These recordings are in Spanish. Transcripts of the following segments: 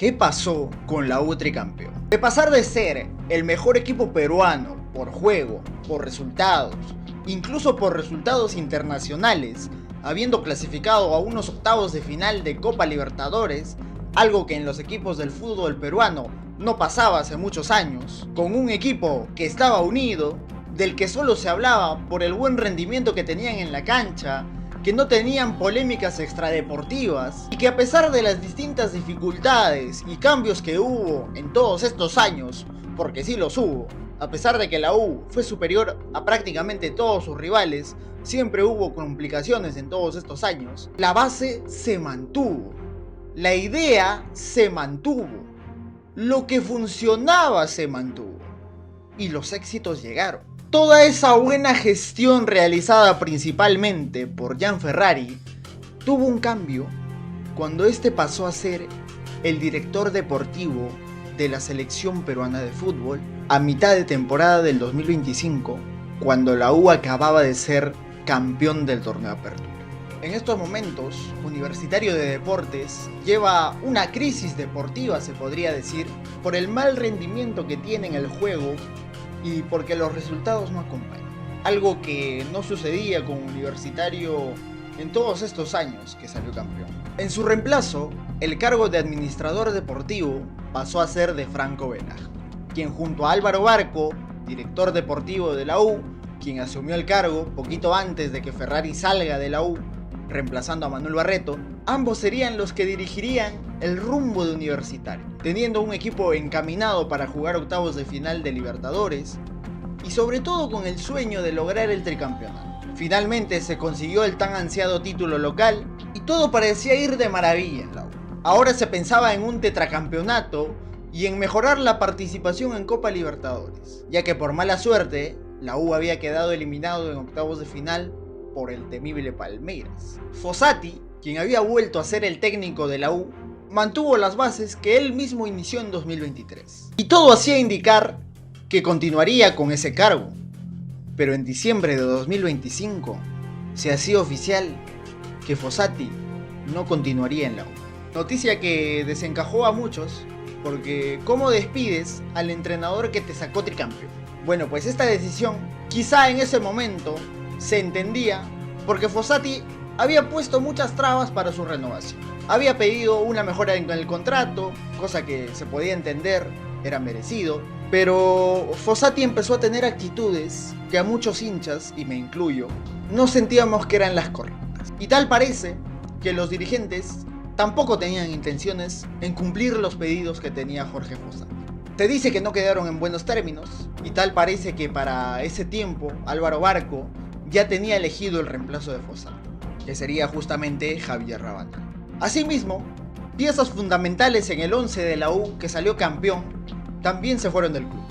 ¿Qué pasó con la U tricampeón? De pasar de ser el mejor equipo peruano por juego, por resultados, incluso por resultados internacionales, habiendo clasificado a unos octavos de final de Copa Libertadores, algo que en los equipos del fútbol peruano no pasaba hace muchos años, con un equipo que estaba unido, del que solo se hablaba por el buen rendimiento que tenían en la cancha, que no tenían polémicas extradeportivas y que a pesar de las distintas dificultades y cambios que hubo en todos estos años, porque sí los hubo, a pesar de que la U fue superior a prácticamente todos sus rivales, siempre hubo complicaciones en todos estos años, la base se mantuvo, la idea se mantuvo, lo que funcionaba se mantuvo y los éxitos llegaron. Toda esa buena gestión realizada principalmente por Gianferrari tuvo un cambio cuando este pasó a ser el director deportivo de la selección peruana de fútbol a mitad de temporada del 2025, cuando la U acababa de ser campeón del torneo Apertura. En estos momentos, Universitario de Deportes lleva una crisis deportiva, se podría decir, por el mal rendimiento que tiene en el juego y porque los resultados no acompañan. Algo que no sucedía con Universitario en todos estos años que salió campeón. En su reemplazo, el cargo de administrador deportivo pasó a ser de Franco Velasco, quien junto a Álvaro Barco, director deportivo de la U, quien asumió el cargo poquito antes de que Ferrari salga de la U, reemplazando a Manuel Barreto, ambos serían los que dirigirían el rumbo de Universitario, teniendo un equipo encaminado para jugar octavos de final de Libertadores y sobre todo con el sueño de lograr el tricampeonato. Finalmente se consiguió el tan ansiado título local y todo parecía ir de maravilla en la U. Ahora se pensaba en un tetracampeonato y en mejorar la participación en Copa Libertadores, ya que por mala suerte la U había quedado eliminado en octavos de final por el temible Palmeiras. Fossati, quien había vuelto a ser el técnico de la U, mantuvo las bases que él mismo inició en 2023. Y todo hacía indicar que continuaría con ese cargo. Pero en diciembre de 2025 se hacía oficial que Fossati no continuaría en la U. Noticia que desencajó a muchos, porque ¿cómo despides al entrenador que te sacó tricampeón? Bueno, pues esta decisión, quizá en ese momento, se entendía porque Fossati había puesto muchas trabas para su renovación. Había pedido una mejora en el contrato, cosa que se podía entender, era merecido, pero Fossati empezó a tener actitudes que a muchos hinchas, y me incluyo, no sentíamos que eran las correctas. Y tal parece que los dirigentes tampoco tenían intenciones en cumplir los pedidos que tenía Jorge Fossati. Se dice que no quedaron en buenos términos, y tal parece que para ese tiempo Álvaro Barco ya tenía elegido el reemplazo de Fossati, que sería justamente Javier Rabanal. Asimismo, piezas fundamentales en el 11 de la U que salió campeón también se fueron del club,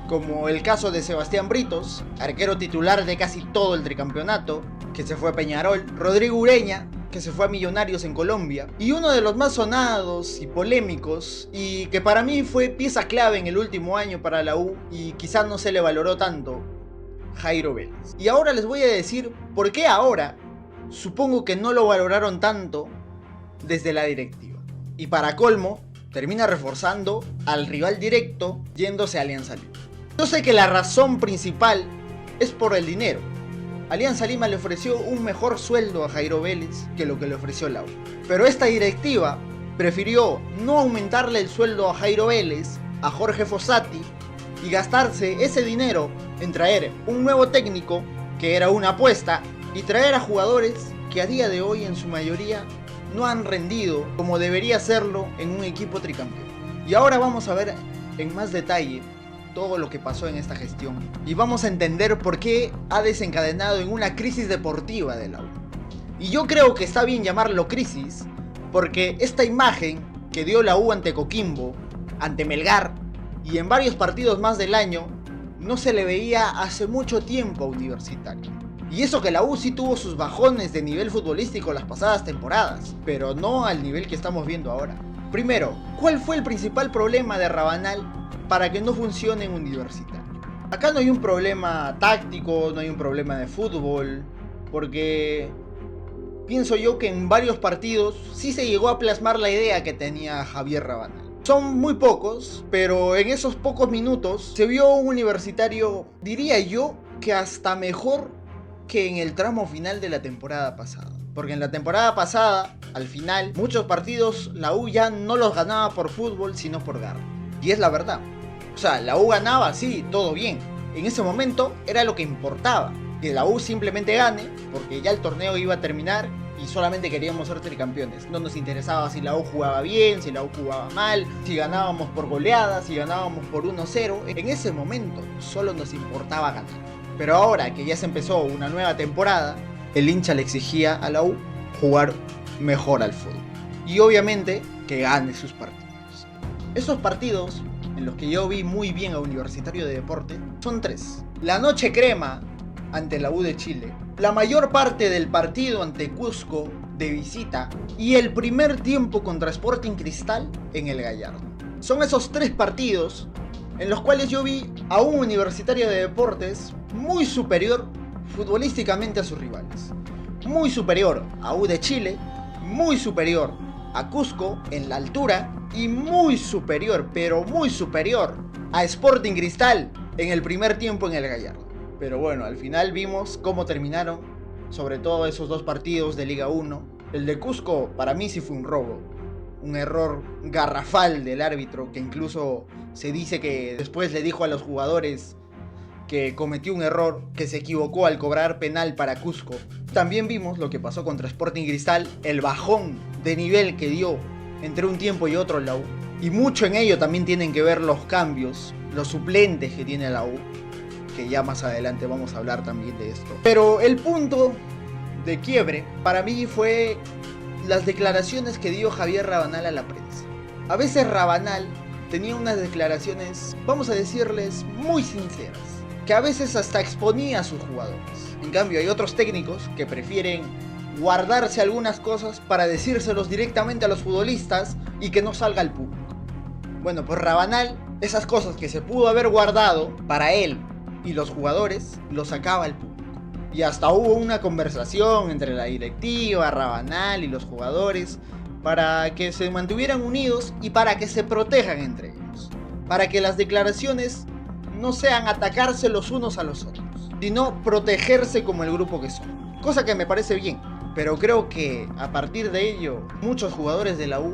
como el caso de Sebastián Britos, arquero titular de casi todo el tricampeonato, que se fue a Peñarol, Rodrigo Ureña, que se fue a Millonarios en Colombia, y uno de los más sonados y polémicos, y que para mí fue pieza clave en el último año para la U, y quizás no se le valoró tanto, Jairo Vélez. Y ahora les voy a decir por qué ahora supongo que no lo valoraron tanto desde la directiva. Y para colmo, termina reforzando al rival directo yéndose a Alianza Lima. Yo sé que la razón principal es por el dinero. Alianza Lima le ofreció un mejor sueldo a Jairo Vélez que lo que le ofreció la U. Pero esta directiva prefirió no aumentarle el sueldo a Jairo Vélez, a Jorge Fossati, y gastarse ese dinero en traer un nuevo técnico, que era una apuesta, y traer a jugadores que a día de hoy en su mayoría no han rendido como debería hacerlo en un equipo tricampeón. Y ahora vamos a ver en más detalle todo lo que pasó en esta gestión y vamos a entender por qué ha desencadenado en una crisis deportiva de la U. Y yo creo que está bien llamarlo crisis porque esta imagen que dio la U ante Coquimbo, ante Melgar y en varios partidos más del año no se le veía hace mucho tiempo a Universitario. Y eso que la U sí tuvo sus bajones de nivel futbolístico las pasadas temporadas, pero no al nivel que estamos viendo ahora. Primero, ¿cuál fue el principal problema de Rabanal para que no funcione en Universitario? Acá no hay un problema táctico, no hay un problema de fútbol, porque pienso yo que en varios partidos sí se llegó a plasmar la idea que tenía Javier Rabanal. Son muy pocos, pero en esos pocos minutos se vio un Universitario, diría yo, que hasta mejor que en el tramo final de la temporada pasada. Porque en la temporada pasada, al final, muchos partidos la U ya no los ganaba por fútbol, sino por garra. Y es la verdad. O sea, la U ganaba, sí, todo bien. En ese momento era lo que importaba. Que la U simplemente gane, porque ya el torneo iba a terminar y solamente queríamos ser tricampeones. No nos interesaba si la U jugaba bien, si la U jugaba mal, si ganábamos por goleadas, si ganábamos por 1-0. En ese momento solo nos importaba ganar. Pero ahora que ya se empezó una nueva temporada, el hincha le exigía a la U jugar mejor al fútbol. Y obviamente que gane sus partidos. Esos partidos en los que yo vi muy bien a Universitario de Deporte son 3. La noche crema ante la U de Chile, la mayor parte del partido ante Cusco de visita y el primer tiempo contra Sporting Cristal en el Gallardo. Son esos 3 partidos en los cuales yo vi a un Universitario de Deportes muy superior futbolísticamente a sus rivales. Muy superior a U de Chile, muy superior a Cusco en la altura y muy superior, pero muy superior a Sporting Cristal en el primer tiempo en el Gallardo. Pero bueno, al final vimos cómo terminaron, sobre todo esos 2 partidos de Liga 1. El de Cusco para mí sí fue un robo, un error garrafal del árbitro, que incluso se dice que después le dijo a los jugadores que cometió un error, que se equivocó al cobrar penal para Cusco. También vimos lo que pasó contra Sporting Cristal, el bajón de nivel que dio entre un tiempo y otro la U. Y mucho en ello también tienen que ver los cambios, los suplentes que tiene la U, que ya más adelante vamos a hablar también de esto. Pero el punto de quiebre para mí fue las declaraciones que dio Javier Rabanal a la prensa. A veces Rabanal tenía unas declaraciones, vamos a decirles, muy sinceras, que a veces hasta exponía a sus jugadores. En cambio hay otros técnicos que prefieren guardarse algunas cosas para decírselos directamente a los futbolistas y que no salga al público. Bueno, pues Rabanal, esas cosas que se pudo haber guardado para él y los jugadores, los sacaba al público. Y hasta hubo una conversación entre la directiva, Rabanal y los jugadores para que se mantuvieran unidos y para que se protejan entre ellos. Para que las declaraciones no sean atacarse los unos a los otros, sino protegerse como el grupo que son. Cosa que me parece bien, pero creo que a partir de ello muchos jugadores de la U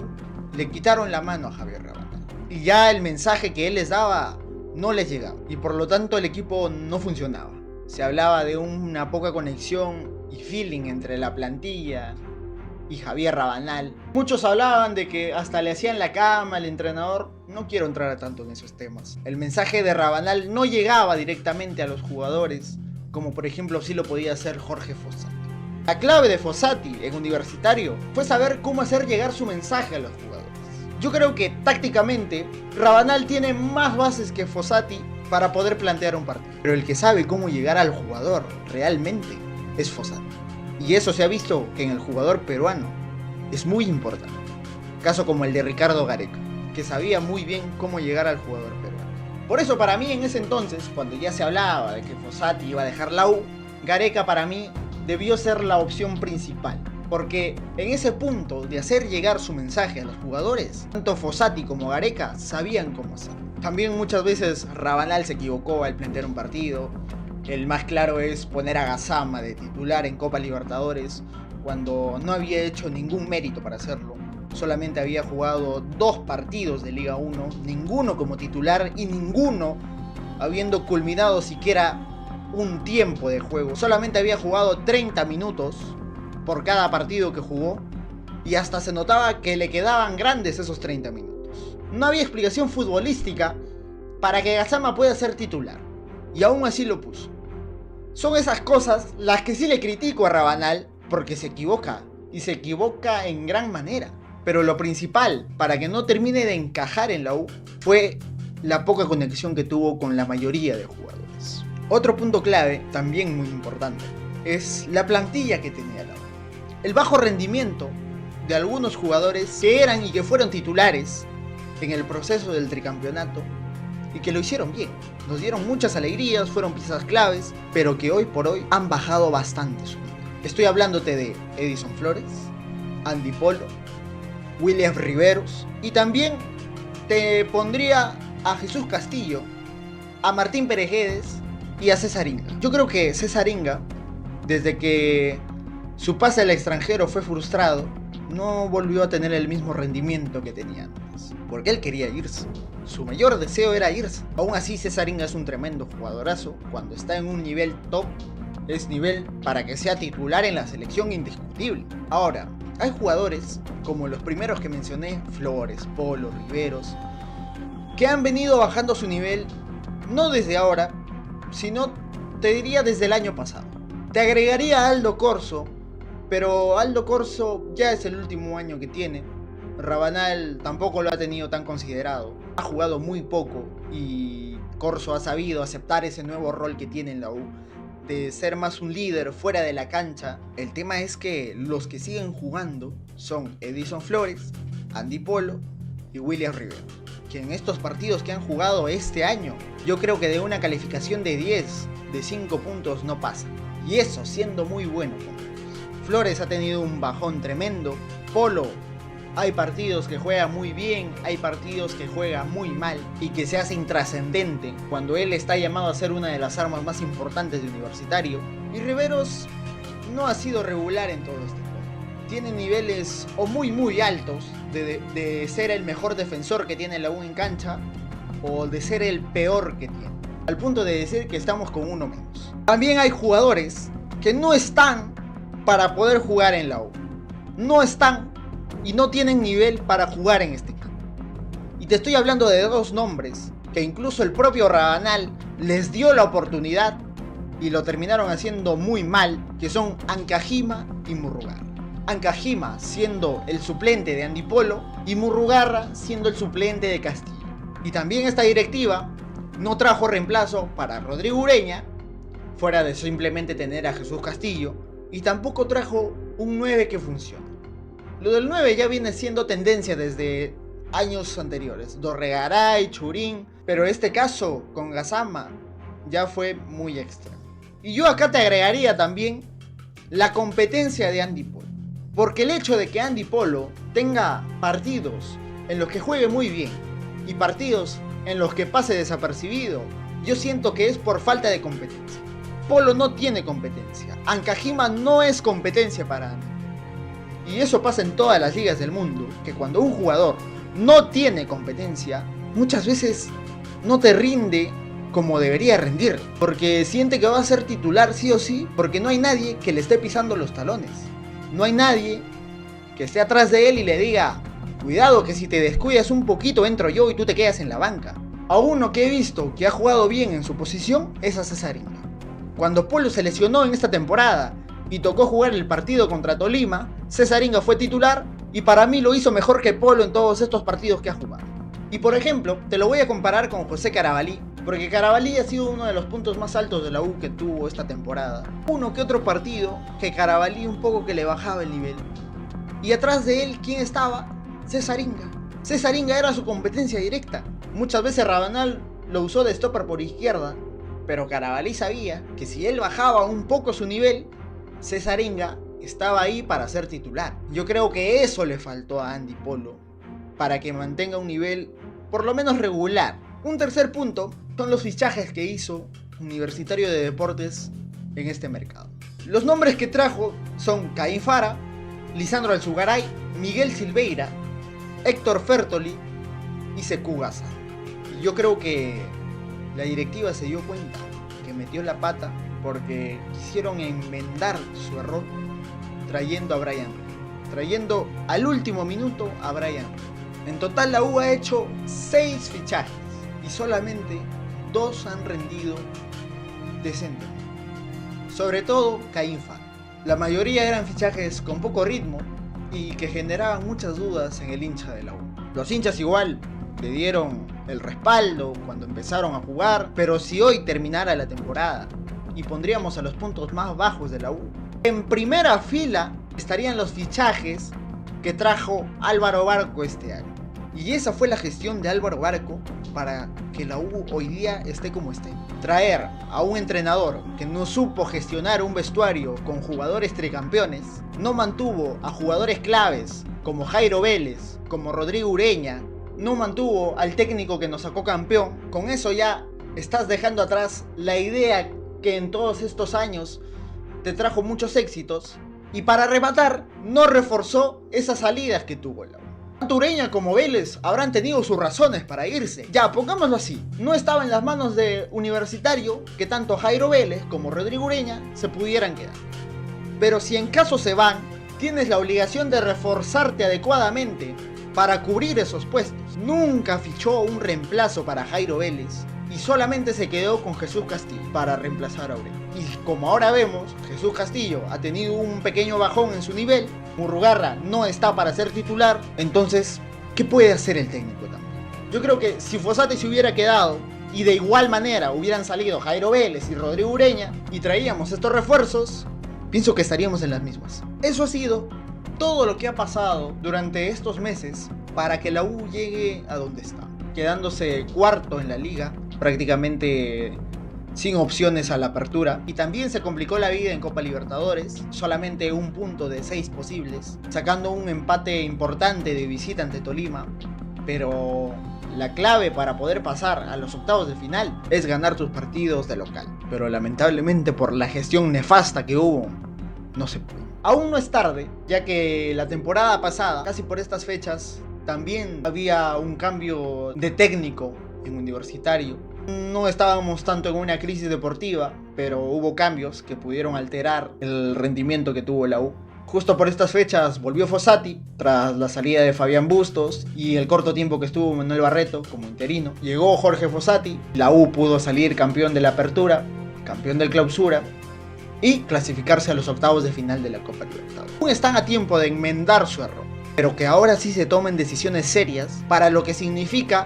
le quitaron la mano a Javier Rabanal. Y ya el mensaje que él les daba no les llegaba. Y por lo tanto el equipo no funcionaba. Se hablaba de una poca conexión y feeling entre la plantilla y Javier Rabanal. Muchos hablaban de que hasta le hacían la cama al entrenador. No quiero entrar a tanto en esos temas. El mensaje de Rabanal no llegaba directamente a los jugadores, como por ejemplo sí lo podía hacer Jorge Fossati. La clave de Fossati en Universitario fue saber cómo hacer llegar su mensaje a los jugadores. Yo creo que tácticamente Rabanal tiene más bases que Fossati para poder plantear un partido. Pero el que sabe cómo llegar al jugador realmente es Fossati. Y eso se ha visto que en el jugador peruano es muy importante. Caso como el de Ricardo Gareca, que sabía muy bien cómo llegar al jugador peruano. Por eso para mí en ese entonces, cuando ya se hablaba de que Fossati iba a dejar la U, Gareca para mí debió ser la opción principal. Porque en ese punto de hacer llegar su mensaje a los jugadores, tanto Fossati como Gareca sabían cómo hacerlo. También muchas veces Rabanal se equivocó al plantear un partido. El más claro es poner a Gassama de titular en Copa Libertadores cuando no había hecho ningún mérito para hacerlo. Solamente había jugado 2 partidos de Liga 1, ninguno como titular y ninguno habiendo culminado siquiera un tiempo de juego. Solamente había jugado 30 minutos por cada partido que jugó y hasta se notaba que le quedaban grandes esos 30 minutos. No había explicación futbolística para que Gassama pueda ser titular y aún así lo puso. Son esas cosas las que sí le critico a Rabanal porque se equivoca y se equivoca en gran manera. Pero lo principal para que no termine de encajar en la U fue la poca conexión que tuvo con la mayoría de jugadores. Otro punto clave, también muy importante, es la plantilla que tenía la U. El bajo rendimiento de algunos jugadores que eran y que fueron titulares en el proceso del tricampeonato y que lo hicieron bien. Nos dieron muchas alegrías, fueron piezas claves, pero que hoy por hoy han bajado bastante su nivel. Estoy hablándote de Edison Flores, Andy Polo, William Riveros, y también te pondría a Jesús Castillo, a Martín Perejedes y a César Inga. Yo creo que César Inga, desde que su pase al extranjero fue frustrado, no volvió a tener el mismo rendimiento que tenía antes, porque él quería irse. Su mayor deseo era irse. Aún así, César Inga es un tremendo jugadorazo. Cuando está en un nivel top, es nivel para que sea titular en la selección indiscutible. Ahora, hay jugadores, como los primeros que mencioné, Flores, Polo, Riveros, que han venido bajando su nivel, no desde ahora, sino te diría desde el año pasado. Te agregaría a Aldo Corso, pero Aldo Corso ya es el último año que tiene. Rabanal tampoco lo ha tenido tan considerado. Ha jugado muy poco y Corso ha sabido aceptar ese nuevo rol que tiene en la U, de ser más un líder fuera de la cancha. El tema es que los que siguen jugando son Edison Flores, Andy Polo y William Rivero, que en estos partidos que han jugado este año, yo creo que de una calificación de 10, de 5 puntos no pasa. Y eso siendo muy bueno. Flores ha tenido un bajón tremendo. Polo, hay partidos que juega muy bien, hay partidos que juega muy mal y que se hace intrascendente cuando él está llamado a ser una de las armas más importantes de Universitario. Y Riveros no ha sido regular en todo este juego. Tiene niveles o muy altos de ser el mejor defensor que tiene la U en cancha, o de ser el peor que tiene, al punto de decir que estamos con uno menos. También hay jugadores que no están para poder jugar en la U. No están y no tienen nivel para jugar en este equipo. Y te estoy hablando de dos nombres que incluso el propio Rabanal les dio la oportunidad y lo terminaron haciendo muy mal, que son Ancajima y Murrugarra. Ancajima siendo el suplente de Andy Polo y Murrugarra siendo el suplente de Castillo. Y también esta directiva no trajo reemplazo para Rodrigo Ureña, fuera de simplemente tener a Jesús Castillo, y tampoco trajo un 9 que funcione. Lo del 9 ya viene siendo tendencia desde años anteriores, Dorregaray, Churín, pero este caso con Gassama ya fue muy extra. Y yo acá te agregaría también la competencia de Andy Polo, porque el hecho de que Andy Polo tenga partidos en los que juegue muy bien y partidos en los que pase desapercibido, yo siento que es por falta de competencia. Polo no tiene competencia, Ancajima no es competencia para Andy. Y eso pasa en todas las ligas del mundo, que cuando un jugador no tiene competencia, muchas veces no te rinde como debería rendir, porque siente que va a ser titular sí o sí, porque no hay nadie que le esté pisando los talones. No hay nadie que esté atrás de él y le diga, cuidado que si te descuidas un poquito entro yo y tú te quedas en la banca. A uno que he visto que ha jugado bien en su posición es a César Inga. Cuando Polo se lesionó en esta temporada y tocó jugar el partido contra Tolima, César Inga fue titular y para mí lo hizo mejor que Polo en todos estos partidos que ha jugado. Y por ejemplo, te lo voy a comparar con José Carabalí, porque Carabalí ha sido uno de los puntos más altos de la U que tuvo esta temporada. Uno que otro partido que Carabalí un poco que le bajaba el nivel. Y atrás de él, ¿quién estaba? César Inga. César Inga era su competencia directa. Muchas veces Rabanal lo usó de stopper por izquierda, pero Carabalí sabía que si él bajaba un poco su nivel, César Inga estaba ahí para ser titular. Yo creo que eso le faltó a Andy Polo para que mantenga un nivel por lo menos regular. Un tercer punto son los fichajes que hizo Universitario de Deportes en este mercado. Los nombres que trajo son Caín Fara, Lisandro Alzugaray, Miguel Silveira, Héctor Fertoli y Sekou Gassama. Y yo creo que la directiva se dio cuenta que metió la pata porque quisieron enmendar su error trayendo a Brian Reed, trayendo al último minuto a Brian Reed. En total la U ha hecho 6 fichajes y solamente 2 han rendido decentemente. Sobre todo Caín Fara. La mayoría eran fichajes con poco ritmo y que generaban muchas dudas en el hincha de la U. Los hinchas igual le dieron el respaldo cuando empezaron a jugar, pero si hoy terminara la temporada y pondríamos a los puntos más bajos de la U, en primera fila estarían los fichajes que trajo Álvaro Barco este año. Y esa fue la gestión de Álvaro Barco para que la U hoy día esté como esté. Traer a un entrenador que no supo gestionar un vestuario con jugadores tricampeones, no mantuvo a jugadores claves como Jairo Vélez, como Rodrigo Ureña, no mantuvo al técnico que nos sacó campeón. Con eso ya estás dejando atrás la idea que en todos estos años te trajo muchos éxitos, y para rematar no reforzó esas salidas que tuvo la U. Tanto Ureña como Vélez habrán tenido sus razones para irse. Ya, pongámoslo así, no estaba en las manos de Universitario que tanto Jairo Vélez como Rodrigo Ureña se pudieran quedar. Pero si en caso se van, tienes la obligación de reforzarte adecuadamente para cubrir esos puestos. Nunca fichó un reemplazo para Jairo Vélez y solamente se quedó con Jesús Castillo para reemplazar a Ureña. Y como ahora vemos, Jesús Castillo ha tenido un pequeño bajón en su nivel, Murrugarra no está para ser titular, entonces, ¿qué puede hacer el técnico también? Yo creo que si Fossati se hubiera quedado y de igual manera hubieran salido Jairo Vélez y Rodrigo Ureña y traíamos estos refuerzos, pienso que estaríamos en las mismas. Eso ha sido todo lo que ha pasado durante estos meses para que la U llegue a donde está, quedándose cuarto en la liga, prácticamente sin opciones a la apertura, y también se complicó la vida en Copa Libertadores, solamente un punto de 6 posibles, sacando un empate importante de visita ante Tolima, pero la clave para poder pasar a los octavos de final es ganar tus partidos de local, pero lamentablemente por la gestión nefasta que hubo, no se pudo. Aún no es tarde, ya que la temporada pasada, casi por estas fechas, también había un cambio de técnico en Universitario. No estábamos tanto en una crisis deportiva, pero hubo cambios que pudieron alterar el rendimiento que tuvo la U. Justo por estas fechas volvió Fossati, tras la salida de Fabián Bustos y el corto tiempo que estuvo Manuel Barreto como interino. Llegó Jorge Fossati, la U pudo salir campeón de la Apertura, campeón del Clausura y clasificarse a los octavos de final de la Copa Libertadores. Aún están a tiempo de enmendar su error, pero que ahora sí se tomen decisiones serias para lo que significa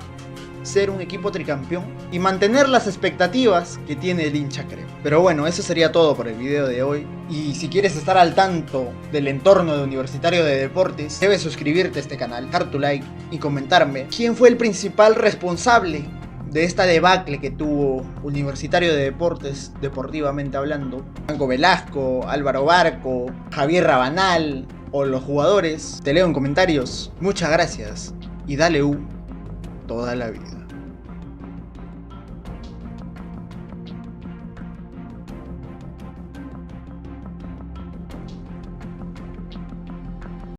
ser un equipo tricampeón y mantener las expectativas que tiene el hincha, creo. Pero bueno, eso sería todo por el video de hoy. Y si quieres estar al tanto del entorno de Universitario de Deportes, debes suscribirte a este canal, dejar tu like y comentarme quién fue el principal responsable de esta debacle que tuvo Universitario de Deportes, deportivamente hablando. Franco Velasco, Álvaro Barco, Javier Rabanal o los jugadores. Te leo en comentarios. Muchas gracias y dale U toda la vida.